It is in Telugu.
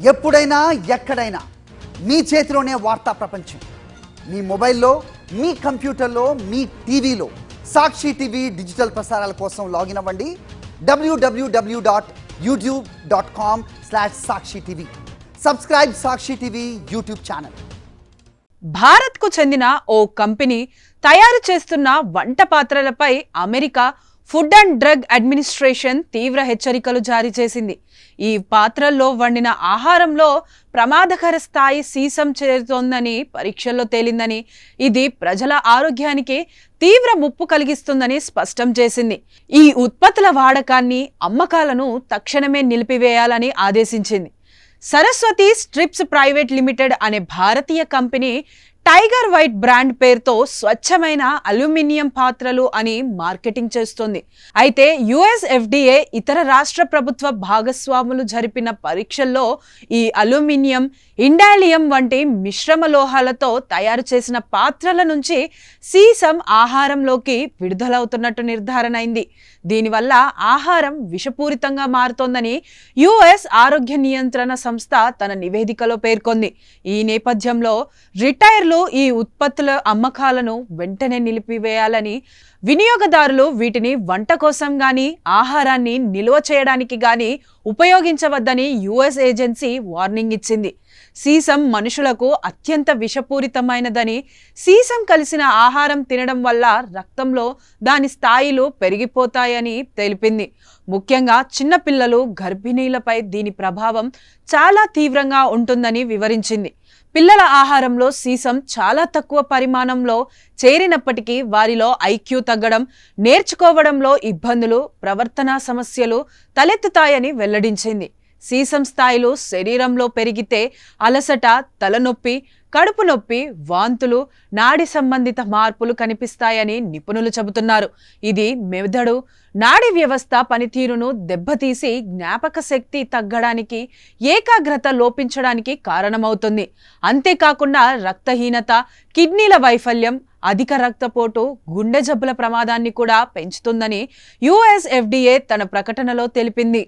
ఎప్పుడైనా ఎక్కడైనా మీ చేతిలోనే వార్తా ప్రపంచం. మీ మొబైల్లో, మీ కంప్యూటర్లో, మీ టీవీలో సాక్షి టీవీ డిజిటల్ ప్రసారాల కోసం లాగిన్ అవ్వండి www.youtube.com/sakshi tv. Subscribe Sakshi TV YouTube channel. భారత్కు చెందిన ఓ కంపెనీ తయారు చేస్తున్న వంట పాత్రలపై America food and drug administration తీవ్ర హెచ్చరికలు జారీ చేసింది. ఈ పాత్రల్లో వండిన ఆహారంలో ప్రమాదకర స్థాయి సీసం చేరుతోందని పరీక్షల్లో తేలిందని, ఇది ప్రజల ఆరోగ్యానికి తీవ్ర ముప్పు కలిగిస్తుందని స్పష్టం చేసింది. ఈ ఉత్పత్తుల వాడకాన్ని, అమ్మకాలను తక్షణమే నిలిపివేయాలని ఆదేశించింది. సరస్వతి స్ట్రిప్స్ ప్రైవేట్ లిమిటెడ్ అనే భారతీయ కంపెనీ టైగర్ వైట్ బ్రాండ్ పేరుతో స్వచ్ఛమైన అల్యూమినియం పాత్రలు అని మార్కెటింగ్ చేస్తోంది. అయితే యుఎస్ FDA ఇతర రాష్ట్ర ప్రభుత్వ భాగస్వాములు జరిపిన పరీక్షల్లో ఈ అల్యూమినియం, ఇండాలియం వంటి మిశ్రమ లోహాలతో తయారు చేసిన పాత్రల నుంచి సీసం ఆహారంలోకి విడుదలవుతున్నట్టు నిర్ధారణ అయింది. దీనివల్ల ఆహారం విషపూరితంగా మారుతోందని యుఎస్ ఆరోగ్య నియంత్రణ సంస్థ తన నివేదికలో పేర్కొంది. ఈ నేపథ్యంలో రిటైర్లు ఈ ఉత్పత్తుల అమ్మకాలను వెంటనే నిలిపివేయాలని, వినియోగదారులు వీటిని వంట కోసం గాని, ఆహారాన్ని నిల్వ చేయడానికి గాని ఉపయోగించవద్దని యుఎస్ ఏజెన్సీ వార్నింగ్ ఇచ్చింది. సీసం మనుషులకు అత్యంత విషపూరితమైనదని, సీసం కలిసిన ఆహారం తినడం వల్ల రక్తంలో దాని స్థాయిలు పెరిగిపోతాయని తెలిపింది. ముఖ్యంగా చిన్నపిల్లలు, గర్భిణీలపై దీని ప్రభావం చాలా తీవ్రంగా ఉంటుందని వివరించింది. పిల్లల ఆహారంలో సీసం చాలా తక్కువ పరిమాణంలో చేరినప్పటికీ వారిలో IQ తగ్గడం, నేర్చుకోవడంలో ఇబ్బందులు, ప్రవర్తనా సమస్యలు తలెత్తుతాయని వెల్లడించింది. సీసం స్థాయిలు శరీరంలో పెరిగితే అలసట, తలనొప్పి, కడుపు నొప్పి, వాంతులు, నాడి సంబంధిత మార్పులు కనిపిస్తాయని నిపుణులు చెబుతున్నారు. ఇది మెదడు, నాడీ వ్యవస్థ పనితీరును దెబ్బతీసి జ్ఞాపక శక్తి తగ్గడానికి, ఏకాగ్రత లోపించడానికి కారణమవుతుంది. అంతేకాకుండా రక్తహీనత, కిడ్నీల వైఫల్యం, అధిక రక్తపోటు, గుండె జబ్బుల ప్రమాదాన్ని కూడా పెంచుతుందని యుఎస్ FDA తన ప్రకటనలో తెలిపింది.